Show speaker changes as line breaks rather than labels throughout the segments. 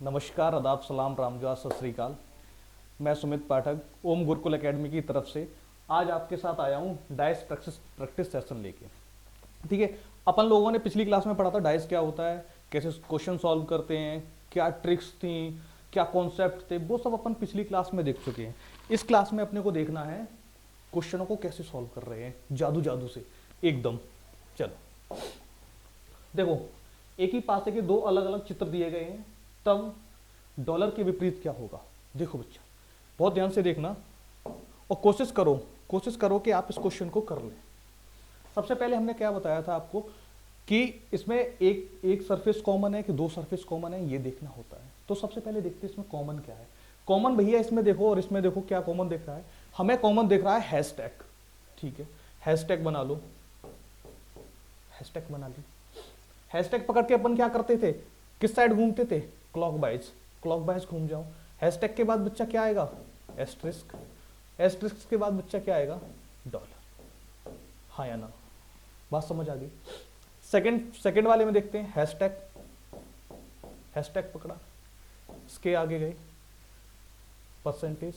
नमस्कार, आदाब, सलाम, रामजोहार, सत श्री अकाल। मैं सुमित पाठक ओम गुरुकुल एकेडमी की तरफ से आज आपके साथ आया हूँ डाइस प्रैक्टिस सेशन लेके। ठीक है, अपन लोगों ने पिछली क्लास में पढ़ा था डाइस क्या होता है, कैसे क्वेश्चन सॉल्व करते हैं, क्या ट्रिक्स थी, क्या कॉन्सेप्ट थे, वो सब अपन पिछली क्लास में देख चुके हैं। इस क्लास में अपने को देखना है क्वेश्चनों को कैसे सॉल्व कर रहे हैं जादू जादू से एकदम। चलो देखो, एक ही पासे के दो अलग अलग चित्र दिए गए हैं, तब डॉलर के विपरीत क्या होगा। देखो बच्चा, बहुत ध्यान से देखना और कोशिश करो कि आप इस क्वेश्चन को कर लें। सबसे पहले हमने क्या बताया था आपको कि इसमें एक सरफेस कॉमन है कि दो सरफेस कॉमन है, ये देखना होता है। तो सबसे पहले देखते हैं इसमें कॉमन क्या है। कॉमन भैया इसमें देखो और इसमें देखो, क्या कॉमन दिख रहा है हमें? कॉमन दिख रहा है हैशटैग। ठीक है, हैशटैग बना लो, हैशटैग बना ली। हैशटैग पकड़ के अपन क्या करते थे, किस साइड घूमते थे? क्लॉकवाइज घूम जाओ। हैशटैग के बाद बच्चा क्या आएगा? एस्ट्रिस्क। एस्ट्रिस्क के बाद बच्चा क्या आएगा? डॉलर। हाँ या ना? बात समझ आ गई? सेकंड वाले में देखते हैं हैशटैग। हैशटैग पकड़ा, इसके आगे गए परसेंटेज,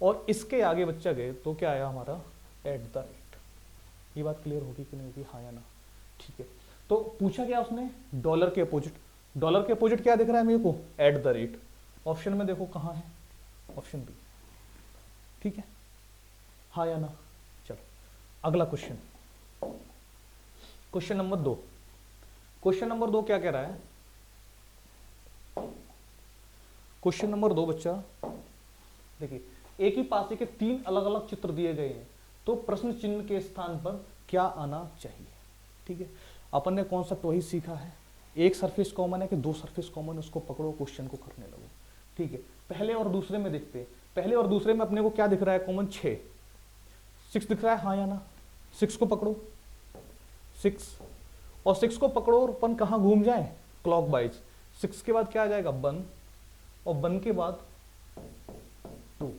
और इसके आगे बच्चा गए तो क्या आया हमारा? @ ये बात क्लियर होगी कि नहीं होगी? हाँ या ना? ठीक है, तो पूछा क्या उसने? डॉलर के अपोजिट। डॉलर के अपोजिट क्या दिख रहा है मेरे को? @ ऑप्शन में देखो कहाँ है? Option B. ठीक है, हाँ या ना? चलो अगला question, question number 2। Question number 2 क्या कह रहा है? क्वेश्चन नंबर 2 बच्चा देखिए, एक ही पासे के 3 अलग अलग चित्र दिए गए हैं, तो प्रश्न चिन्ह के स्थान पर क्या आना चाहिए? ठीक है, अपन ने कॉन्सेप्ट वही सीखा है, एक सरफेस कॉमन है कि दो सरफेस कॉमन, उसको पकड़ो, क्वेश्चन को करने लगो। ठीक है, पहले और दूसरे में देखते हैं। पहले और दूसरे में अपने को क्या दिख रहा है कॉमन? 6 दिख रहा है, हाँ या ना? 6 को पकड़ो, 6 को पकड़ो और अपन कहाँ घूम जाए? क्लॉकवाइज। 6 के बाद क्या आ जाएगा? 1, और 1 के बाद 2,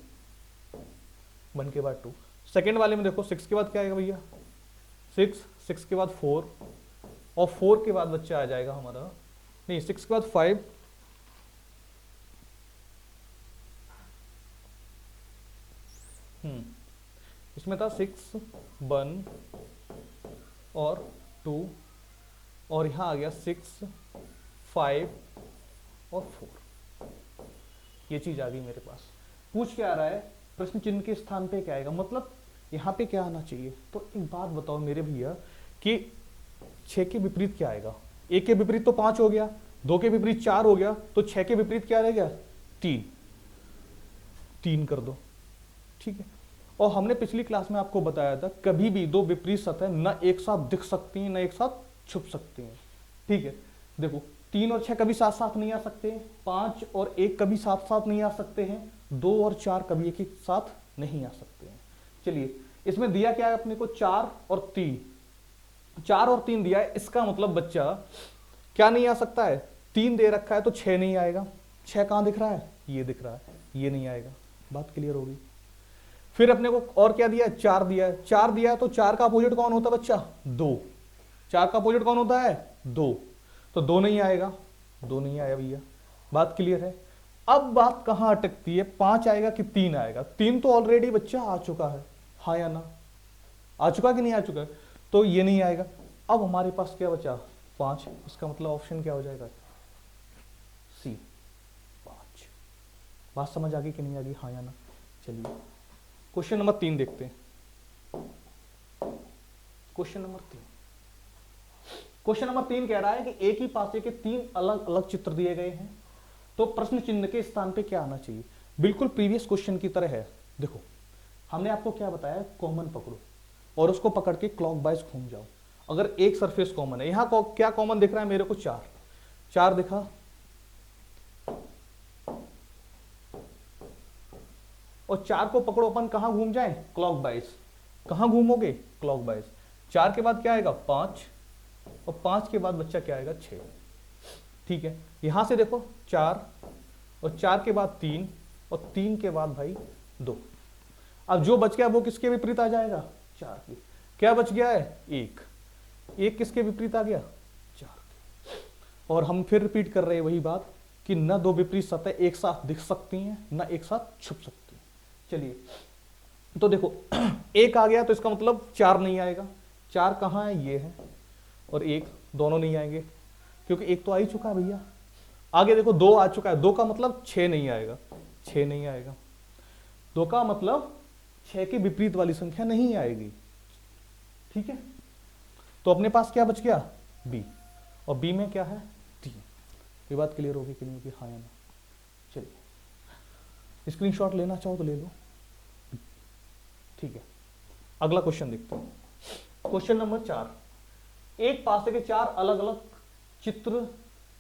1 के बाद 2। सेकेंड वाले में देखो, 6 के बाद क्या आएगा भैया? 6 के बाद 4, और 4 के बाद बच्चा आ जाएगा हमारा, नहीं 6 के बाद 5, इसमें था 6, 1 और 2, और यहां आ गया 6, 5 और 4। ये चीज आ गई मेरे पास। पूछ क्या आ रहा है? प्रश्न चिन्ह के स्थान पे क्या आएगा, मतलब यहां पे क्या आना चाहिए। तो एक बात बताओ मेरे भैया कि 6 के विपरीत क्या आएगा? 1 के विपरीत तो 5 हो गया, 2 के विपरीत 4 हो गया, तो 6 के विपरीत क्या रह गया? 3 कर दो। ठीक है, और हमने पिछली क्लास में आपको बताया था कभी भी दो विपरीत सतह न एक साथ दिख सकती हैं, न एक साथ छुप सकती हैं। ठीक है, देखो 3 और 6 कभी साथ साथ नहीं आ सकते, 5 और 1 कभी साथ साथ नहीं आ सकते हैं, 2 और 4 कभी एक साथ नहीं आ सकते हैं। चलिए, इसमें दिया क्या है अपने को? 4 और 3। 4 और 3 दिया है, इसका मतलब बच्चा क्या नहीं आ सकता है? 3 दे रखा है तो 6 नहीं आएगा। 6 कहां दिख रहा है? ये दिख रहा है, ये नहीं आएगा। बात क्लियर होगी? फिर अपने को और क्या दिया है? 4 दिया है। 4 दिया है तो 4 का अपोजिट कौन होता है बच्चा? 2। 4 का अपोजिट कौन होता है? 2। तो 2 नहीं आएगा, 2 नहीं आया भैया। बात क्लियर है? अब बात कहां अटकती है, 5 आएगा कि 3 आएगा? 3 तो ऑलरेडी बच्चा आ चुका है, हाँ या ना? आ चुका कि नहीं आ चुका? तो ये नहीं आएगा। अब हमारे पास क्या बचा? 5। इसका मतलब ऑप्शन क्या हो जाएगा? सी, 5। बात समझ आ गई कि नहीं आ गई? हाँ या ना? चलिए क्वेश्चन नंबर 3 देखते हैं। क्वेश्चन नंबर 3 कह रहा है कि एक ही पासे के 3 अलग अलग चित्र दिए गए हैं, तो प्रश्न चिन्ह के स्थान पे क्या आना चाहिए? बिल्कुल प्रीवियस क्वेश्चन की तरह है। देखो, हमने आपको क्या बताया? कॉमन पकड़ो और उसको पकड़ के क्लॉकवाइज घूम जाओ। अगर एक सरफेस कॉमन है, यहां क्या कॉमन दिख रहा है मेरे को? 4 दिखा, और 4 को पकड़ो, अपन कहां घूम जाए? क्लॉकवाइज। कहां घूमोगे? क्लॉकवाइज। 4 के बाद क्या आएगा? 5, और 5 के बाद बच्चा क्या आएगा? 6। ठीक है, यहां से देखो 4, और 4 के बाद 3, और 3 के बाद भाई 2। अब जो बच गया वो किसके विपरीत आ जाएगा? 4 के। क्या बच गया है? 1। एक किसके विपरीत आ गया, 4। और हम फिर रिपीट कर रहे हैं वही बात कि न दो विपरीत सतह एक साथ दिख सकती हैं न एक साथ छुप सकती हैं। चलिए तो देखो एक आ गया तो इसका मतलब 4 नहीं आएगा, 4 कहाँ है, ये है, और एक, दोनों नहीं आएंगे क्योंकि एक तो आ ही चुका है भैया। आगे देखो 2 आ चुका है, 2 का मतलब 6 नहीं आएगा, 6 नहीं आएगा, 2 का मतलब 6 के विपरीत वाली संख्या नहीं आएगी। ठीक है, तो अपने पास क्या बच गया, बी, और बी में क्या है, 3। ये बात क्लियर होगी कि नहीं होगी, हाँ या ना। चलिए स्क्रीनशॉट लेना चाहो तो ले लो। ठीक है, अगला क्वेश्चन देखते हैं। क्वेश्चन नंबर 4, एक पासे के 4 अलग अलग चित्र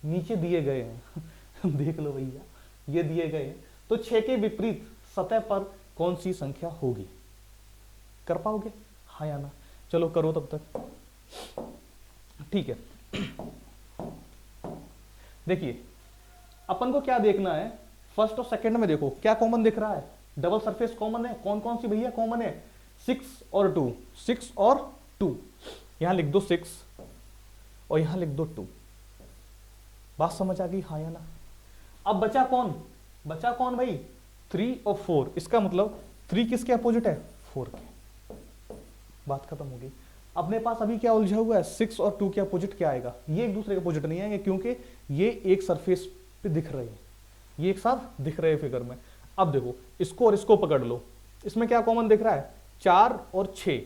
नीचे दिए गए हैं देख लो भैया, ये दिए गए हैं, तो 6 के विपरीत सतह पर कौन सी संख्या होगी, कर पाओगे, हाँ या ना। चलो करो तब तक। ठीक है, देखिए अपन को क्या देखना है, फर्स्ट और सेकंड में देखो क्या कॉमन दिख रहा है, डबल सरफेस कॉमन है, कौन कौन सी भैया कॉमन है, 6 और 2, 6 और 2, यहां लिख दो 6 और यहां लिख दो 2। बात समझ आ गई, हाँ या ना। अब बचा कौन, बचा कौन भाई, 3 और 4, इसका मतलब 3 किसके अपोजिट है, 4 के। बात खत्म हो गई। अपने पास अभी क्या उलझा हुआ है, 6 और 2 के अपोजिट क्या आएगा, ये एक दूसरे के अपोजिट नहीं आएंगे क्योंकि ये एक सरफेस पे दिख रहे हैं, ये एक साथ दिख रहे हैं फिगर में। अब देखो इसको और इसको पकड़ लो, इसमें क्या कॉमन दिख रहा है, 4 और 6,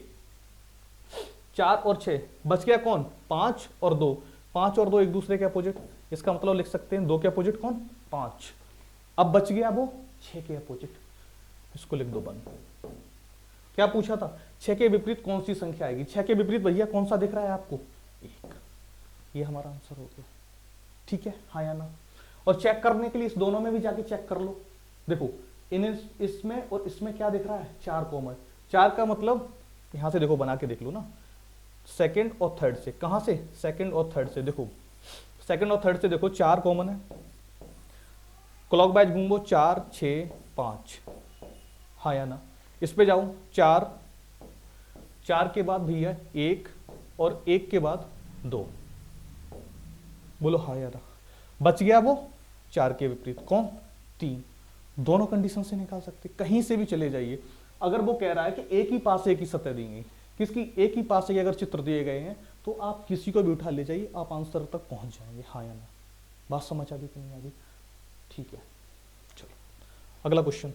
4 और 6, बच गया कौन, 5 और 2, 5 और 2 एक दूसरे के अपोजिट, इसका मतलब लिख सकते हैं 2 के अपोजिट कौन, 5। अब बच गया वो 6 के अपोजिट, इसको लिख दो बंद। क्या पूछा था, 6 के विपरीत कौन सी संख्या आएगी, 6 के विपरीत भैया कौन सा दिख रहा है आपको, 1। ये हमारा आंसर हो गया। ठीक है, हाँ या ना। और चेक करने के लिए इस दोनों में भी जाके चेक कर लो, देखो इसमें और इसमें क्या दिख रहा है, 4 कॉमन, 4 का मतलब यहां से देखो बना के देख लो ना, सेकंड और थर्ड से, कहां से, सेकंड और थर्ड से, देखो सेकंड और थर्ड से देखो 4 कॉमन है, क्लॉक वाइज घूमो, 4 6 5, हाँ या ना। इस पे जाओ, 4, 4 के बाद भैया 1 और 1 के बाद 2, बोलो हाँ या ना। बच गया वो 4 के विपरीत कौन, 3। दोनों कंडीशन से निकाल सकते, कहीं से भी चले जाइए। अगर वो कह रहा है कि एक ही पासे की सतह देंगे, किसकी, एक ही पासे के अगर चित्र दिए गए हैं तो आप किसी को भी उठा ले जाइए, आप आंसर तक पहुंच जाएंगे, हाँ या ना। बात समझ आ गई कि नहीं आ गई, ठीक है। चलो अगला क्वेश्चन,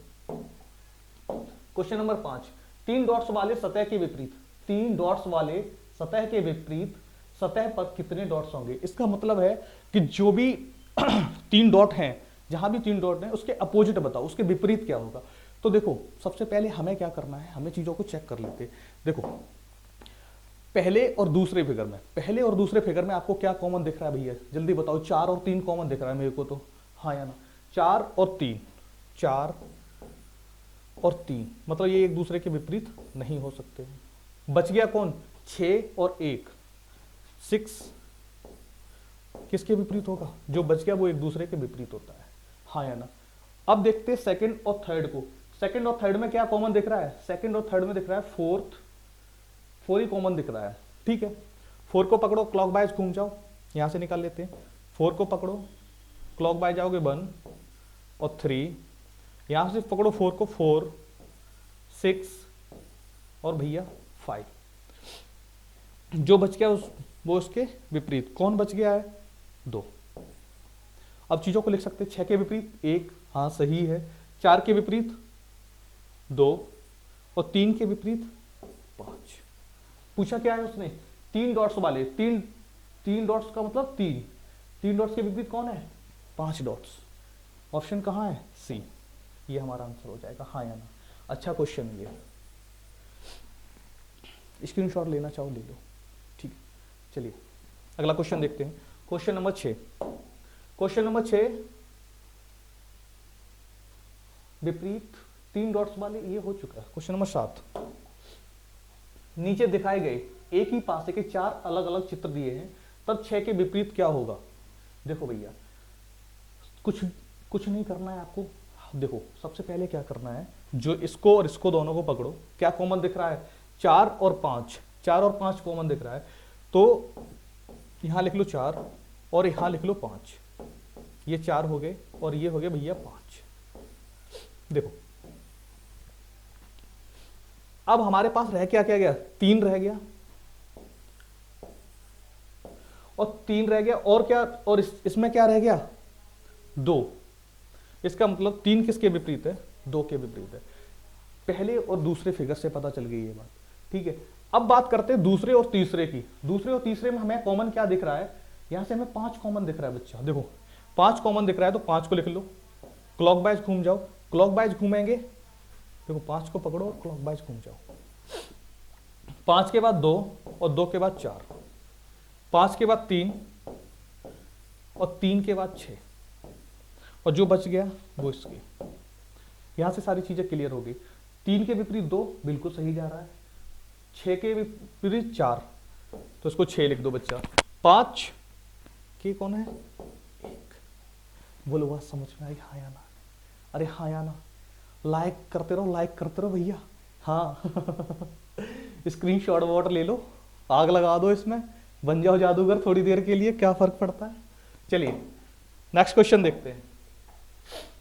क्वेश्चन नंबर 5, 3 डॉट्स वाले सतह के विपरीत, 3 डॉट्स वाले सतह के विपरीत सतह पर कितने डॉट्स होंगे। इसका मतलब है कि जो भी 3 डॉट हैं, जहां भी 3 डॉट हैं उसके अपोजिट बताओ, उसके विपरीत क्या होगा। तो देखो सबसे पहले हमें क्या करना है, हमें चीजों को चेक कर लेते। देखो पहले और दूसरे फिगर में, पहले और दूसरे फिगर में आपको क्या कॉमन दिख रहा है भैया, जल्दी बताओ। 4 और 3 कॉमन दिख रहा है मेरे को तो, हाँ या ना। 4 और 3, 4 और 3, मतलब ये एक दूसरे के विपरीत नहीं हो सकते। बच गया कौन, 6 और 1, 6 किसके विपरीत होगा, जो बच गया वो एक दूसरे के विपरीत होता है, हाँ या ना। अब देखते हैं सेकंड और थर्ड को, सेकंड और थर्ड में क्या कॉमन दिख रहा है, सेकंड और थर्ड में दिख रहा है 4 ही कॉमन दिख रहा है। ठीक है, 4 को पकड़ो, क्लॉक वाइज घूम जाओ, यहां से निकाल लेते हैं। 4 को पकड़ो, क्लॉक वाइज जाओगे 1 और 3, यहां से पकड़ो 4 को, 4 6 और भैया 5, जो बच गया वो उसके विपरीत कौन बच गया है, 2। अब चीजों को लिख सकते हैं, 6 के विपरीत 1, हाँ सही है, 4 के विपरीत 2 और 3 के विपरीत 5। पूछा क्या है उसने, 3 डॉट्स वाले, 3 डॉट्स का मतलब 3 डॉट्स के विपरीत कौन है, 5 डॉट्स। ऑप्शन कहाँ है, सी, ये हमारा आंसर हो जाएगा, हाँ या ना। अच्छा क्वेश्चन है ये, स्क्रीनशॉट लेना चाहो ले लो, ठीक। चलिए अगला क्वेश्चन देखते हैं, क्वेश्चन नंबर 6। क्वेश्चन नंबर 6 विपरीत 3 डॉट्स वाले, ये हो चुका है। क्वेश्चन नंबर 7, नीचे दिखाए गए एक ही पासे के 4 अलग अलग चित्र दिए हैं, तब 6 के विपरीत क्या होगा। देखो भैया कुछ नहीं करना है आपको, देखो सबसे पहले क्या करना है, जो इसको और इसको दोनों को पकड़ो, क्या कॉमन दिख रहा है, 4 और 5, 4 और 5 कॉमन दिख रहा है। तो यहां लिख लो 4 और यहां लिख लो 5, ये 4 हो गए और ये हो गए भैया 5। देखो अब हमारे पास रह क्या क्या गया, 3 रह गया और 3 रह गया और क्या, और इसमें क्या रह गया 2। इसका मतलब 3 किसके विपरीत है, 2 के विपरीत है। पहले और दूसरे फिगर से पता चल गई ये बात, ठीक है। अब बात करते हैं दूसरे और तीसरे की। दूसरे और तीसरे में हमें कॉमन क्या दिख रहा है, यहां से हमें 5 कॉमन दिख रहा है बच्चा। देखो 5 कॉमन दिख रहा है तो 5 को लिख लो, क्लॉकवाइज घूम जाओ, क्लॉकवाइज घूमेंगे, देखो 5 को पकड़ो और क्लॉकवाइज घूम जाओ। 5 के बाद 2 और 2 के बाद 4, 5 के बाद 3 और 3 के बाद 6 और जो बच गया वो इसकी। यहां से सारी चीजें क्लियर हो गई। 3 के विपरीत 2 बिल्कुल सही जा रहा है, 6 के विपरीत 4 तो इसको 6 लिख दो बच्चा। 5 के कौन है 1। बोलो बात समझ में आई, हाँ या ना? अरे हाँ या ना? लाइक करते रहो, लाइक करते रहो भैया। हाँ स्क्रीनशॉट वॉट ले लो, आग लगा दो इसमें, बन जाओ जादूगर थोड़ी देर के लिए, क्या फर्क पड़ता है। चलिए नेक्स्ट क्वेश्चन देखते हैं,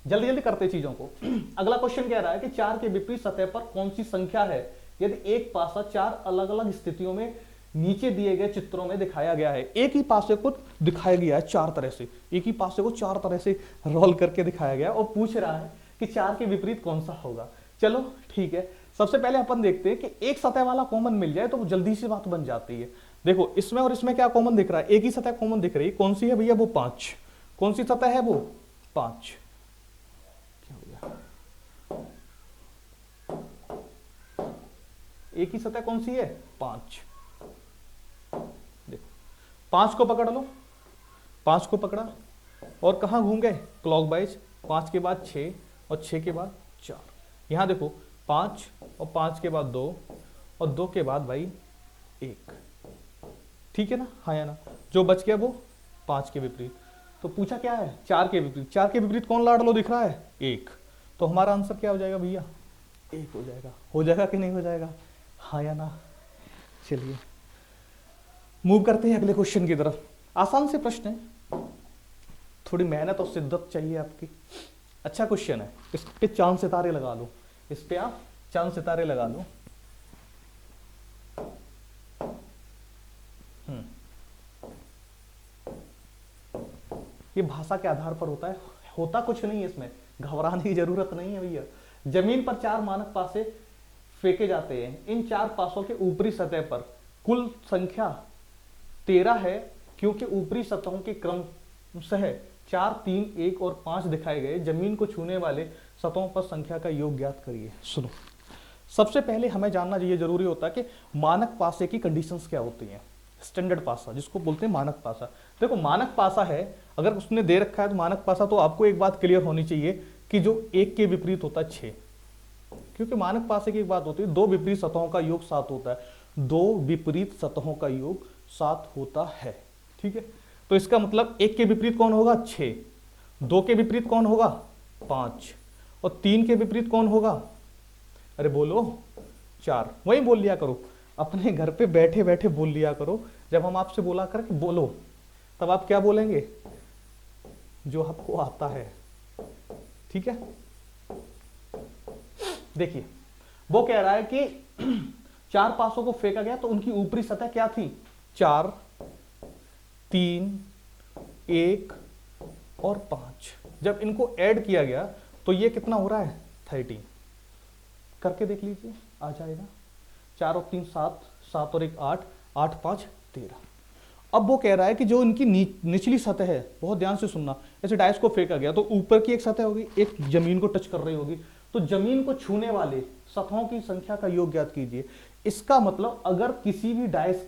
जल्दी जल्दी करते हैं चीजों को। अगला क्वेश्चन कह रहा है कि 4 के विपरीत सतह पर कौन सी संख्या है यदि एक पासा 4 अलग अलग स्थितियों में नीचे दिए गए चित्रों में दिखाया गया है। एक ही पासे को दिखाया गया है 4 तरह से, एक ही पासे को 4 तरह से रोल करके दिखाया गया और पूछ रहा है कि 4 के विपरीत कौन सा होगा। चलो ठीक है, सबसे पहले अपन देखते हैं कि एक सतह वाला कॉमन मिल जाए तो जल्दी से बात बन जाती है। देखो इसमें और इसमें क्या कॉमन दिख रहा है, एक ही सतह कॉमन दिख रही है, कौन सी है भैया, वो 5। कौन सी सतह है वो 5। क्या हो गया, एक ही सतह कौन सी है 5। देखो 5 को पकड़ लो, 5 को पकड़ा और कहां घूम गए क्लॉकवाइज, 5 के बाद 6 और 6 के बाद 4। यहां देखो 5 और 5 के बाद 2 और 2 के बाद भाई 1, ठीक है ना, हाँ या ना? जो बच गया वो 5 के विपरीत। तो पूछा क्या है 4 के विपरीत, 4 के विपरीत कौन लाडलो दिख रहा है 1। तो हमारा आंसर क्या हो जाएगा भैया 1 हो जाएगा कि नहीं हो जाएगा, हाँ या ना? चलिए मूव करते हैं अगले क्वेश्चन की तरफ। आसान से प्रश्न है, थोड़ी मेहनत और शिद्दत चाहिए आपकी। अच्छा क्वेश्चन है, इस पे चांद सितारे लगा लो, इस पे आप चांद सितारे लगा लो। ये भाषा के आधार पर होता है, होता कुछ नहीं है इसमें, घबराने की जरूरत नहीं है भैया। जमीन पर 4 मानक पासे फेंके जाते हैं, इन 4 पासों के ऊपरी सतह पर कुल संख्या 13 है, क्योंकि ऊपरी सतहों के क्रम सह 4, 3, 1 और 5 दिखाए गए। जमीन को छूने वाले सतहों पर संख्या का योग ज्ञात करिए। सुनो, सबसे पहले हमें जानना ये जरूरी होता है कि मानक पासे की कंडीशंस क्या होती हैं। स्टैंडर्ड पासा जिसको बोलते हैं मानक पासा। देखो मानक पासा है, अगर उसने दे रखा है तो मानक पासा, तो आपको एक बात क्लियर होनी चाहिए कि जो 1 के विपरीत होता है 6, क्योंकि मानक पासे की एक बात होती है 2 विपरीत सतहों का योग 7 होता है, 2 विपरीत सतहों का योग 7 होता है, ठीक है। तो इसका मतलब 1 के विपरीत कौन होगा 6, 2 के विपरीत कौन होगा 5 और 3 के विपरीत कौन होगा, अरे बोलो 4। वही बोल लिया करो, अपने घर पे बैठे बैठे बोल लिया करो। जब हम आपसे बोला कर कि बोलो, तब आप क्या बोलेंगे, जो आपको आता है, ठीक है। देखिए वो कह रहा है कि 4 पासों को फेंका गया तो उनकी ऊपरी सतह क्या थी 4, 3, 1 और 5। जब इनको ऐड किया गया तो ये कितना हो रहा है 13। करके देख लीजिए, आ जाएगा। 4 और 3 7, 7 और 1 8, 8 5 13। अब वो कह रहा है कि जो इनकी निचली सतह है, बहुत ध्यान से सुनना, ऐसे डाइस को फेंका गया तो ऊपर की एक सतह होगी, एक जमीन को टच कर रही होगी, तो जमीन को छूने वाले सतहों की संख्या का योग ज्ञात कीजिए। इसका मतलब अगर किसी भी डाइस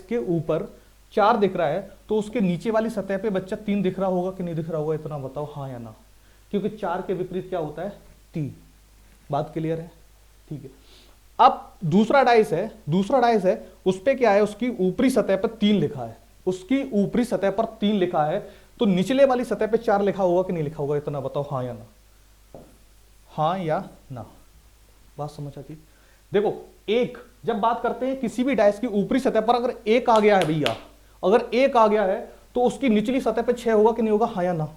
के ऊपर 4 दिख रहा है तो उसके नीचे वाली सतह पे बच्चा 3 दिख रहा होगा कि नहीं दिख रहा होगा, इतना बताओ हाँ या ना। क्योंकि 4 के विपरीत क्या होता है 3। बात क्लियर है, ठीक है। अब दूसरा डाइस है, उस पे क्या है, उसकी ऊपरी सतह पर 3 लिखा है, उसकी ऊपरी सतह पर 3 लिखा है, तो निचले वाली सतह पे 4 लिखा होगा कि नहीं लिखा होगा, इतना बताओ हाँ या ना, हाँ या ना। बात समझ आती। देखो एक, जब बात करते हैं किसी भी डाइस की ऊपरी सतह पर अगर एक आ गया है भैया, अगर एक आ गया है तो उसकी निचली सतह पर 6 होगा कि नहीं होगा, हाँ या ना?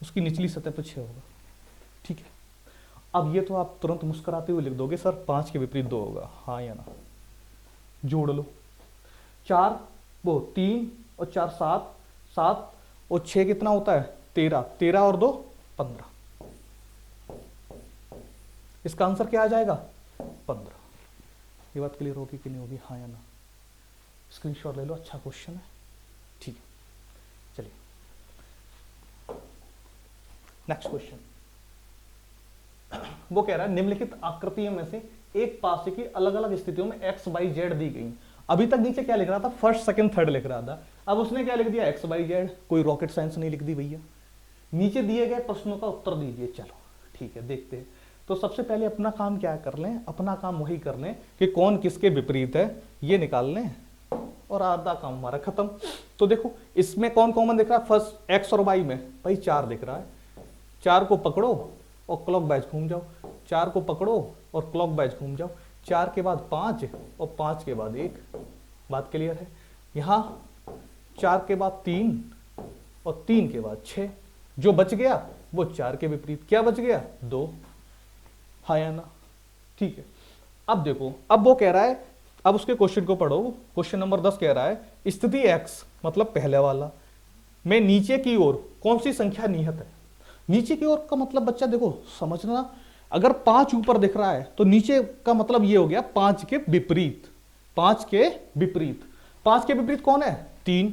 उसकी निचली सतह पर 6 होगा। ठीक है, अब ये तो आप तुरंत मुस्कुराते हुए लिख दोगे सर 5 के विपरीत 2 होगा, हाँ या ना? जोड़ लो, 4 वो 3 और 4 7, 7 और 6 कितना होता है 13, 13 और 2 15। इसका आंसर क्या आ जाएगा 15। ये बात क्लियर होगी कि नहीं होगी, हाँ या ना? स्क्रीनशॉट ले लो, अच्छा क्वेश्चन है। ठीक है, चलिए नेक्स्ट क्वेश्चन। वो कह रहा है निम्नलिखित आकृतियों में से एक पासे की अलग अलग स्थितियों में एक्स वाई जेड दी गई। अभी तक नीचे क्या लिख रहा था, फर्स्ट सेकंड थर्ड लिख रहा था, अब उसने क्या लिख दिया एक्स वाई जेड। कोई रॉकेट साइंस नहीं लिख दी भैया, नीचे दिए गए प्रश्नों का उत्तर दीजिए। चलो ठीक है, देखते हैं। तो सबसे पहले अपना काम क्या कर लें, अपना काम वही कर लें कि कौन किसके विपरीत है ये निकाल लें और आधा काम हमारा खत्म। तो देखो इसमें कौन कॉमन दिख रहा है, फर्स्ट एक्स और वाई में भाई 4 दिख रहा है। 4 को पकड़ो और क्लॉक वाइज घूम जाओ, 4 को पकड़ो और क्लॉक वाइज घूम जाओ, 4 के बाद 5 और 5 के बाद 1। बात क्लियर है? यहाँ 4 के बाद 3 और 3 के बाद 6, जो बच गया वो 4 के विपरीत, क्या बच गया 2, हाँ या ना? ठीक है, अब देखो, अब वो कह रहा है, अब उसके क्वेश्चन को पढ़ो। क्वेश्चन नंबर 10 कह रहा है स्थिति x मतलब पहले वाला में नीचे की ओर कौन सी संख्या निहित है। नीचे की ओर का मतलब बच्चा देखो समझना, अगर 5 ऊपर दिख रहा है तो नीचे का मतलब ये हो गया 5 के विपरीत। 5 के विपरीत, 5 के विपरीत कौन है 3।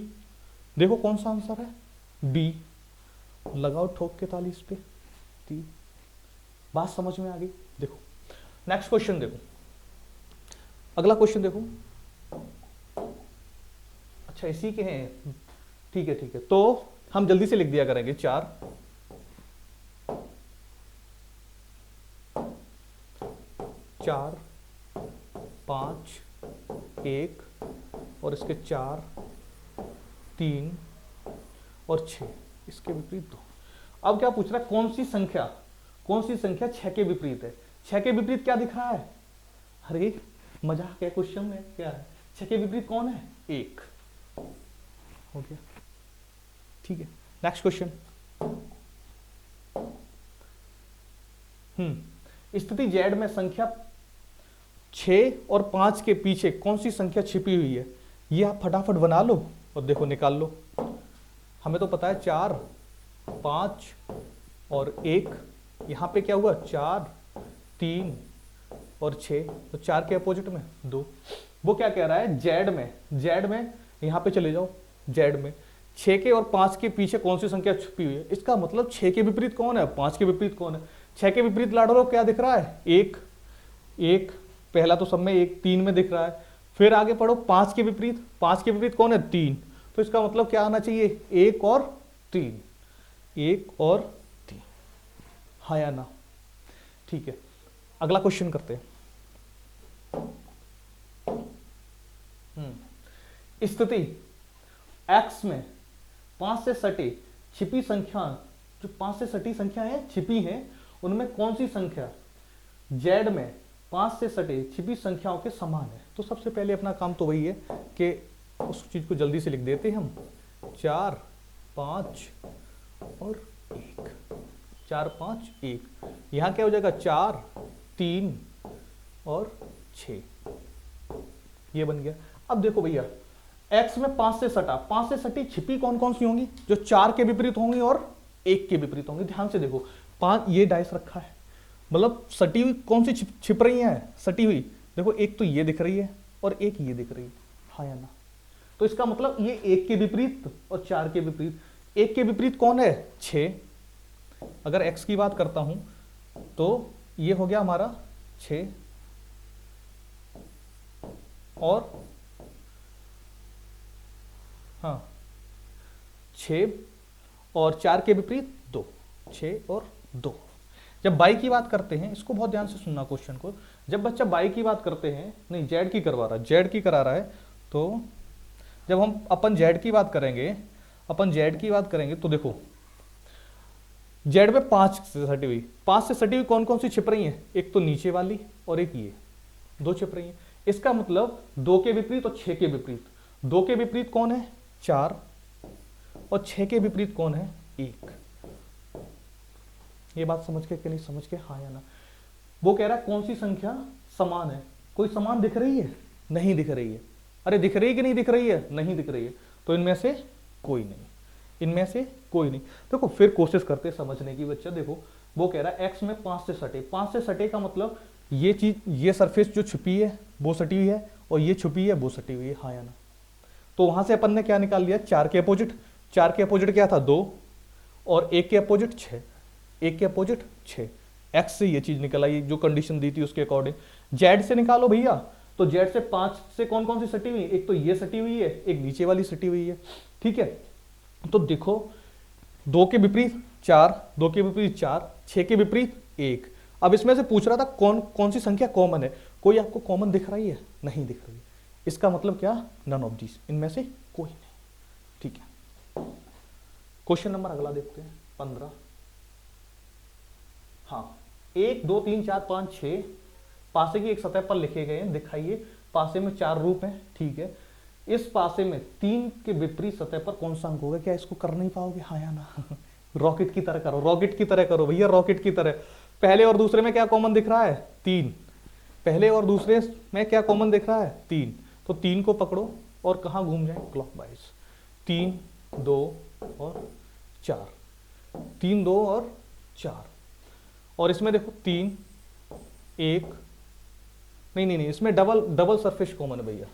देखो कौन सा आंसर है बी। लगाओ ठोक के ताली इस पे 3। बात समझ में आ गई? देखो नेक्स्ट क्वेश्चन देखो, अगला क्वेश्चन देखो। अच्छा इसी के हैं, ठीक है ठीक है, तो हम जल्दी से लिख दिया करेंगे 4 4 5 1 और इसके 4 3 और 6, इसके विपरीत 2। अब क्या पूछ रहा है, कौन सी संख्या 6 के विपरीत है। 6 के विपरीत क्या दिख रहा है, अरे मजाक है, क्वेश्चन में क्या है 6 के विपरीत कौन है 1। हो गया, ठीक है। नेक्स्ट क्वेश्चन, स्थिति जेड में संख्या 6 और 5 के पीछे कौन सी संख्या छिपी हुई है, ये आप फटाफट बना लो और देखो निकाल लो। हमें तो पता है 4 5 और 1, यहां पे क्या हुआ 4 3 और 6, तो 4 के अपोजिट में 2। वो क्या कह रहा है जेड में यहां पे चले जाओ, जेड में 6 के और 5 के पीछे कौन सी संख्या छुपी हुई है। इसका मतलब 6 के विपरीत कौन है, 5 के विपरीत कौन है। 6 के विपरीत लाडो क्या दिख रहा है 1, पहला तो सब में 1, 3 में दिख रहा है। फिर आगे पढ़ो 5 के विपरीत कौन है 3, तो इसका मतलब क्या आना चाहिए 1 और 3, 1 और 3, हाँ या ना? ठीक है, अगला क्वेश्चन करते हैं। स्थिति x में 5 से सटी छिपी संख्या, जो 5 से सटी संख्या है छिपी है, उनमें कौन सी संख्या z में 5 से सटे छिपी संख्याओं के समान है। तो सबसे पहले अपना काम तो वही है कि उस चीज को जल्दी से लिख देते हैं हम, 4 5 और 1, 4 5 1, यहां क्या हो जाएगा 4 3 और 6, ये बन गया। अब देखो भैया x में 5 से सटी छिपी कौन कौन सी होंगी, जो 4 के विपरीत होंगी और 1 के विपरीत होंगी। ध्यान से देखो 5 ये डाइस रखा है, मतलब सटी हुई कौन सी छिप रही है सटी हुई, देखो एक तो ये दिख रही है और एक ये दिख रही है, हाँ या ना? तो इसका मतलब ये 1 के विपरीत और 4 के विपरीत। 1 के विपरीत कौन है 6, अगर x की बात करता हूं तो ये हो गया हमारा 6 और हाँ 6 और 4 के विपरीत 2, 6 और 2। जब बाई की बात करते हैं, इसको बहुत ध्यान से सुनना क्वेश्चन को, जब बच्चा बाई की बात करते हैं, नहीं जेड की करवा रहा है, जेड की करा रहा है, तो जब हम अपन जेड की बात करेंगे तो देखो जेड में 5 से सटी हुई कौन कौन सी छिप रही हैं, एक तो नीचे वाली और एक ये, दो छिप रही है। इसका मतलब दो के विपरीत और छह के विपरीत, दो के विपरीत कौन है, चार, और छह के विपरीत कौन है, एक। ये बात समझ के कि नहीं समझ के, हाँ या ना। वो कह रहा है कौन सी संख्या समान है, कोई समान दिख रही है, नहीं दिख रही है। अरे दिख रही है कि नहीं दिख रही है, नहीं दिख रही है, तो इनमें से कोई नहीं, इनमें से कोई नहीं। देखो फिर कोशिश करते समझने की बच्चा। देखो वो कह रहा है एक्स में 5 से सटे, 5 से सटे का मतलब ये चीज, ये सरफेस जो छुपी है वो सटी हुई है, और ये छुपी है वो सटी हुई है, हाँ या ना। तो वहां से अपन ने क्या निकाल लिया, 4 के अपोजिट, 4 के अपोजिट क्या था, 2, और 1 के अपोजिट 6, 1 के अपोजिट 6। एक्स से ये चीज निकल आई जो कंडीशन दी थी उसके अकॉर्डिंग। जेड से निकालो भैया, तो जेड से 5 से कौन कौन सी सटी हुई है, एक तो ये सटी हुई है, एक नीचे वाली सटी हुई है, ठीक है। तो देखो 2 के विपरीत 4, 2 के विपरीत 4, 6 के विपरीत 1। अब इसमें से पूछ रहा था कौन कौन सी संख्या कॉमन है, कोई आपको कॉमन दिख रही है, नहीं दिख रही है। इसका मतलब क्या, नन ऑफ दिस, इनमें से कोई नहीं, ठीक है। क्वेश्चन नंबर अगला देखते हैं 15। हाँ, 1 2 3 4 5 6 पासे की एक सतह पर लिखे गए हैं, दिखाइए। पासे में 4 रूप हैं, ठीक है। इस पासे में 3 के विपरीत सतह पर कौन सा अंक होगा, क्या इसको कर नहीं पाओगे, हाँ या ना। रॉकेट की तरह करो, रॉकेट की तरह करो भैया, रॉकेट की तरह। पहले और दूसरे में क्या कॉमन दिख रहा है, 3, पहले और दूसरे में क्या कॉमन दिख रहा है, 3। तो 3 को पकड़ो और कहाँ घूम जाए, क्लॉकवाइज। 3 2 और 4, 3 2 और 4। और इसमें देखो 3 1, नहीं नहीं नहीं, इसमें डबल डबल सरफेस कॉमन है भैया,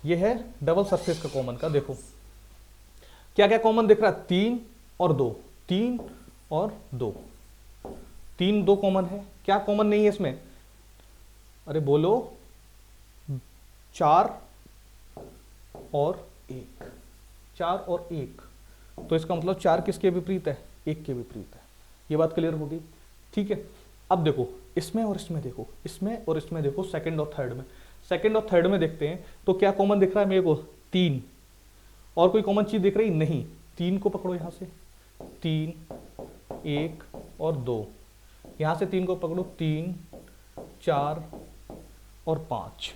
ये है डबल सरफेस का कॉमन का। देखो क्या क्या कॉमन दिख रहा है, 3 और 2, 3 और 2, 3 2 कॉमन है। क्या कॉमन नहीं है इसमें, अरे बोलो, 4 और 1, 4 और 1। तो इसका मतलब 4 किसके विपरीत है, 1 के विपरीत है। ये बात क्लियर होगी, ठीक है। अब देखो इसमें और इसमें देखो, इसमें और इसमें देखो, सेकंड और थर्ड में, सेकंड और थर्ड में देखते हैं तो क्या कॉमन दिख रहा है मेरे को, 3। और कोई कॉमन चीज दिख रही नहीं, 3 को पकड़ो यहां से, 3 1 और 2, यहां से 3 को पकड़ो, 3 4 और 5।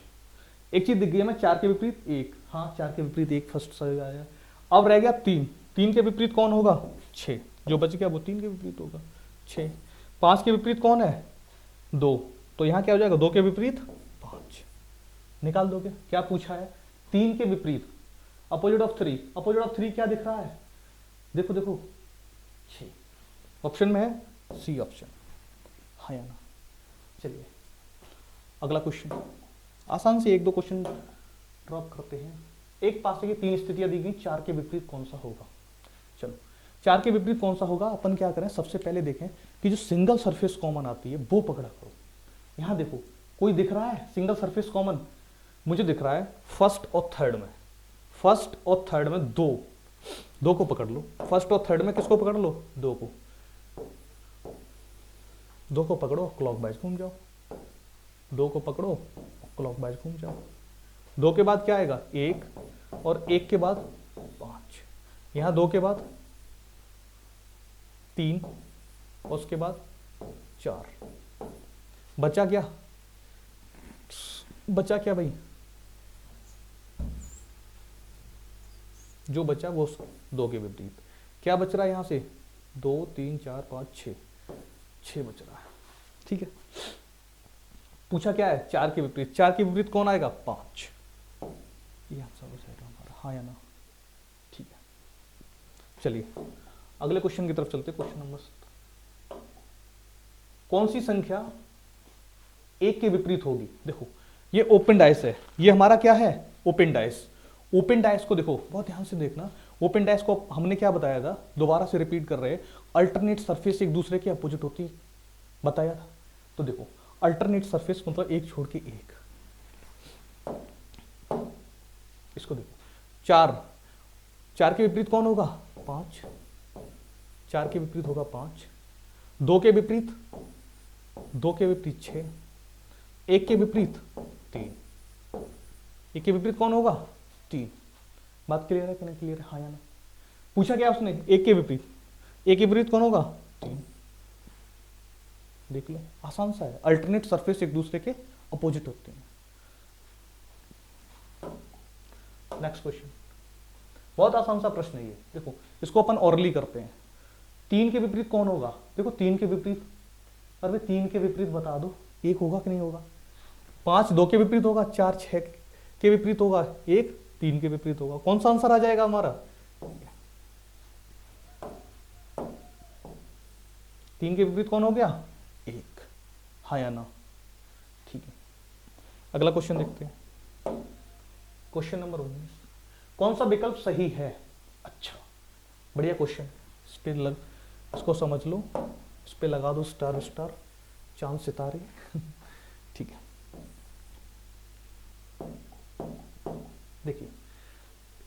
एक चीज दिख गई है, मैं 4 के विपरीत 1, हाँ 4 के विपरीत 1 फर्स्ट सही आया। अब रह गया 3, 3 के विपरीत कौन होगा, 6, जो बच गया वो 3 के विपरीत होगा, 6। 5 के विपरीत कौन है, 2, तो यहां क्या हो जाएगा, 2 के विपरीत 5। निकाल दोगे, क्या पूछा है, 3 के विपरीत, अपोजिट ऑफ 3, अपोजिट ऑफ 3 क्या दिख रहा है, देखो देखो 6, ऑप्शन में है सी ऑप्शन, हाँ या ना। चलिए अगला क्वेश्चन, आसान से 1-2 क्वेश्चन ड्रॉप करते हैं। एक पासे की 3 स्थितियां दी गई, 4 के विपरीत कौन सा होगा। चलो 4 के विपरीत कौन सा होगा, अपन क्या करें, सबसे पहले देखें कि जो सिंगल सरफेस कॉमन आती है वो पकड़ा करो। यहां देखो कोई दिख रहा है सिंगल सरफेस कॉमन, मुझे दिख रहा है फर्स्ट और थर्ड में, फर्स्ट और थर्ड में 2, 2 को पकड़ लो। फर्स्ट और थर्ड में किसको पकड़ लो, 2 को, 2 को पकड़ो, क्लॉकवाइज घूम जाओ, 2 को पकड़ो, क्लॉकवाइज घूम जाओ। 2 के बाद क्या आएगा, 1, और 1 के बाद 5, यहां 2 के बाद 3, और उसके बाद 4। बचा क्या, बचा क्या भाई, जो बचा वो 2 के विपरीत। क्या बच रहा है यहां से, 2 3 4 5 6, 6 बच रहा है, ठीक है। पूछा क्या है, 4 के विपरीत, 4 के विपरीत कौन आएगा, 5। ये आंसर हो जाएगा हमारा, हाँ या ना, ठीक है। चलिए अगले क्वेश्चन की तरफ चलते, क्वेश्चन नंबर 7। कौन सी संख्या 1 के विपरीत होगी। देखो ये ओपन डाइस है, ये हमारा क्या है, ओपन डाइस। ओपन डाइस को देखो बहुत ध्यान से देखना, ओपन डाइस को हमने क्या बताया था, दोबारा से रिपीट कर रहे हैं, अल्टरनेट सरफेस एक दूसरे के अपोजिट होती है, बताया था। तो देखो अल्टरनेट सरफेस मतलब एक छोड़ के एक, इसको देखो 4, 4 के विपरीत कौन होगा, 5, 4 के विपरीत होगा 5, 2 के विपरीत, 2 के विपरीत 6, 1 के विपरीत 3, 1 के विपरीत कौन होगा, 3। बात क्लियर है कि नहीं क्लियर है, हाँ या ना। पूछा क्या उसने, 1 के विपरीत, 1 के विपरीत कौन होगा, 3। देख लो आसान सा है, अल्टरनेट सरफेस एक दूसरे के अपोजिट होते हैं, नेक्स्ट क्वेश्चन, बहुत आसान सा प्रश्न है ये। देखो इसको अपन ऑरली करते हैं। 3 के विपरीत कौन होगा? देखो 3 के विपरीत, अरे 3 के विपरीत बता दो, 1 होगा कि नहीं होगा? 5 2 के विपरीत होगा, 4 6 के विपरीत होगा, 1 3 के विपरीत होगा। कौन सा आंसर आ जाएगा हमारा? 3 के विपरीत कौन हो गया? 1। हाँ या ना? ठीक है, अगला क्वेश्चन देखते हैं। क्वेश्चन नंबर 19, कौन सा विकल्प सही है? अच्छा, बढ़िया क्वेश्चन। इस पे इसको समझ लो, इस पे लगा दो स्टार स्टार, चांद सितारे। ठीक है, देखिए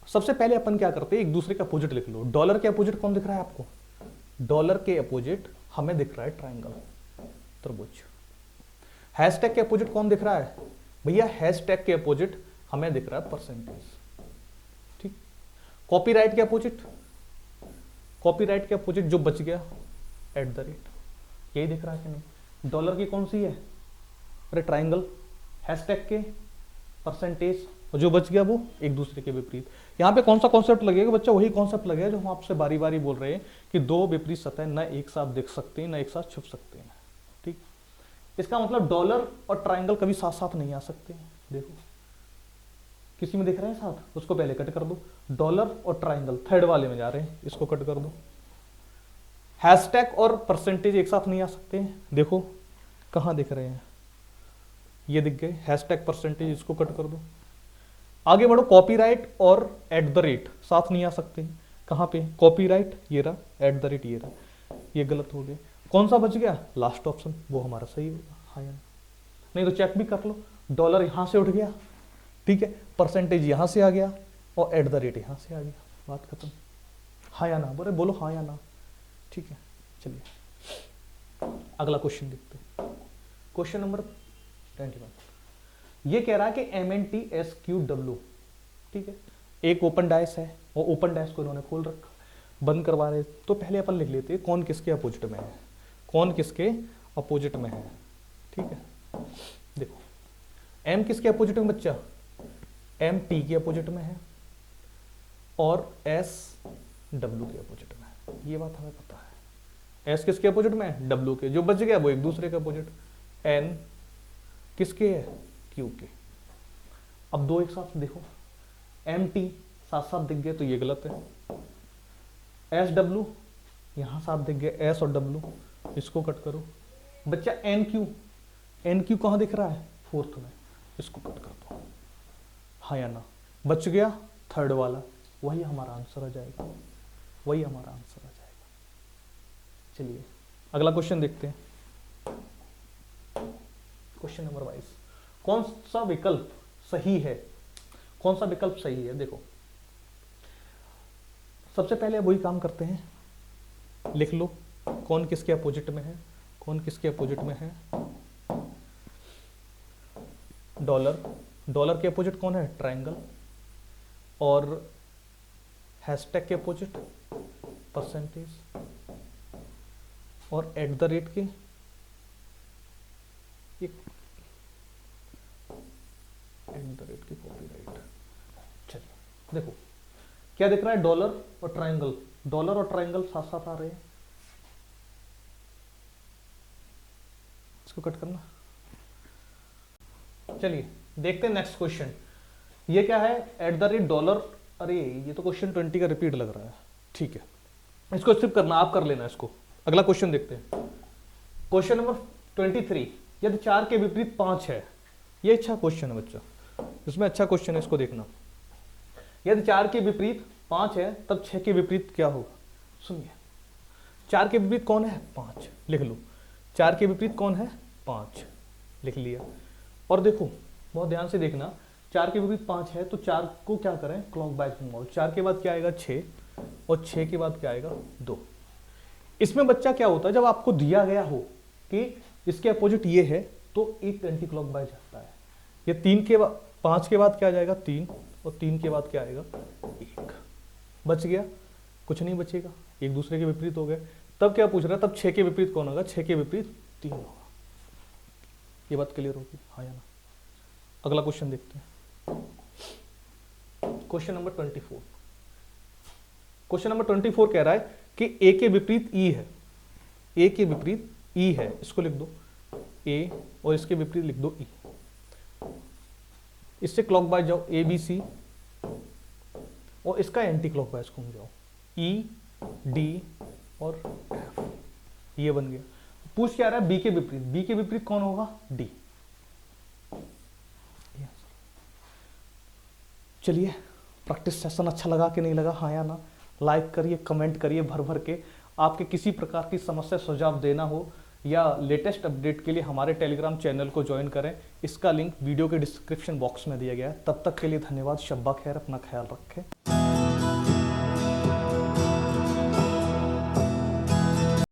सबसे पहले अपन क्या करते हैं, एक दूसरे का अपोजिट लिख लो। डॉलर के अपोजिट कौन दिख रहा है आपको? डॉलर के अपोजिट हमें दिख रहा है ट्रायंगल, त्रिभुज। हैशटैग के अपोजिट कौन दिख रहा है? भैया हैशटैग के अपोजिट हमें दिख रहा है परसेंटेज। ठीक, कॉपीराइट के अपोजिट, कॉपीराइट के अपोजिट जो बच गया @ यही दिख रहा है कि नहीं? डॉलर की कौन सी है? अरे ट्रायंगल। हैशटैग के परसेंटेज, और जो बच गया वो एक दूसरे के विपरीत। यहाँ पे कौन सा कॉन्सेप्ट लगेगा बच्चा? वही कॉन्सेप्ट लगेगा जो हम आपसे बारी बारी बोल रहे हैं कि दो विपरीत सतह न एक साथ दिख सकते हैं, न एक साथ छुप सकते हैं। ठीक, इसका मतलब डॉलर और ट्रायंगल कभी साथ साथ नहीं आ सकते हैं। देखो किसी में दिख रहे हैं साथ, उसको पहले कट कर दो। डॉलर और ट्रायंगल थर्ड वाले में जा रहे हैं, इसको कट कर दो। हैशटैग और परसेंटेज एक साथ नहीं आ सकते हैं, देखो कहाँ दिख रहे हैं, ये दिख गए हैशटैग परसेंटेज, इसको कट कर दो। आगे बढ़ो, कॉपीराइट और @ साथ नहीं आ सकते, कहाँ पे? कॉपीराइट ये रहा, @ ये रहा, ये गलत हो गए। कौन सा बच गया? लास्ट ऑप्शन, वो हमारा सही होगा। हाँ या नहीं? तो चेक भी कर लो, डॉलर यहां से उठ गया, ठीक है, परसेंटेज यहां से आ गया और @ यहां से आ गया, बात खत्म। हाँ या ना? बोले बोलो हाँ या ना। ठीक है, चलिए अगला क्वेश्चन देखते हैं। क्वेश्चन नंबर 21, ये कह रहा है कि MNTSQW, ठीक है, एक ओपन डायस है और ओपन डायस को इन्होंने खोल रखा, बंद करवा रहे। तो पहले अपन लिख लेते हैं कौन किसके अपोजिट में है, कौन किसके अपोजिट में है। ठीक है, देखो M किसके अपोजिट में बच्चा? M T के अपोजिट में है और S W के अपोजिट में है, ये बात हमें पता है। S किसके अपोजिट में है? W के। जो बच गया वो एक दूसरे के अपोजिट। N किसके है? Q के। अब दो एक साथ देखो, M T साथ साथ दिख गए तो ये गलत है। S W यहां साथ दिख गए, S और W, इसको कट करो। बच्चा N Q कहां दिख रहा है? 4th में, इसको कट कर दो। हाँ या ना? बच गया थर्ड वाला, वही हमारा आंसर आ जाएगा, वही हमारा आंसर आ जाएगा। चलिए अगला क्वेश्चन देखते हैं। क्वेश्चन नंबर 22, कौन सा विकल्प सही है? कौन सा विकल्प सही है? देखो सबसे पहले वही काम करते हैं, लिख लो कौन किसके अपोजिट में है, कौन किसके अपोजिट में है। डॉलर के अपोजिट कौन है? ट्रायंगल। और हैशटैग के अपोजिट परसेंटेज, और @ के कॉपीराइट। चलिए देखो क्या दिख रहा है? डॉलर और ट्रायंगल, डॉलर और ट्रायंगल साथ साथ आ रहे हैं, इसको कट करना। चलिए देखते हैं नेक्स्ट क्वेश्चन। ये क्या है? $, अरे ये तो क्वेश्चन 20 का रिपीट लग रहा है। ठीक है, इसको स्किप करना, आप कर लेना इसको। अगला क्वेश्चन देखते हैं। क्वेश्चन नंबर 23, यदि 4 के विपरीत 5 है, ये अच्छा क्वेश्चन है बच्चा, इसमें अच्छा क्वेश्चन है, इसको देखना। यदि 4 के विपरीत 5 है तब 6 के विपरीत क्या होगा? सुनिए, 4 के विपरीत कौन है? 5, लिख लो। 4 के विपरीत कौन है? 5, लिख लिया। और देखो बहुत ध्यान से देखना, 4 के विपरीत 5 है तो 4 को क्या करें? क्लॉकवाइज घुमाओ। 4 के बाद क्या आएगा? 6, और 6 के बाद क्या आएगा? 2। इसमें बच्चा क्या होता है, जब आपको दिया गया हो कि इसके अपोजिट ये है तो एक एंटी क्लॉकवाइज आता है। ये 3 के बाद 5 के बाद क्या आ जाएगा? 3, और 3 के बाद क्या आएगा? 1। बच गया? कुछ नहीं बचेगा, एक दूसरे के विपरीत हो गए। तब क्या पूछ रहा है? तब 6 के विपरीत कौन होगा? 6 के विपरीत 3 होगा। ये बात क्लियर होगी? हाँ या ना? अगला क्वेश्चन देखते हैं। Question number 24। क्वेश्चन नंबर 24 कह रहा है कि ए के विपरीत ई है, ए के विपरीत ई है, इसको लिख दो ए और इसके विपरीत लिख दो ई। इससे क्लॉकवाइज जाओ ए बी सी और इसका एंटी क्लॉकवाइज घूम जाओ ई डी और एफ, ये बन गया। पूछ क्या रहा है, बी के विपरीत, बी के विपरीत कौन होगा, डी। चलिए, प्रैक्टिस सेशन अच्छा लगा कि नहीं लगा, हाँ या ना, लाइक करिए, कमेंट करिए भर भर के। आपके किसी प्रकार की समस्या सुझाव देना हो या लेटेस्ट अपडेट के लिए हमारे टेलीग्राम चैनल को ज्वाइन करें, इसका लिंक वीडियो के डिस्क्रिप्शन बॉक्स में दिया गया है। तब तक के लिए धन्यवाद, शब्बा खैर, अपना ख्याल रखें।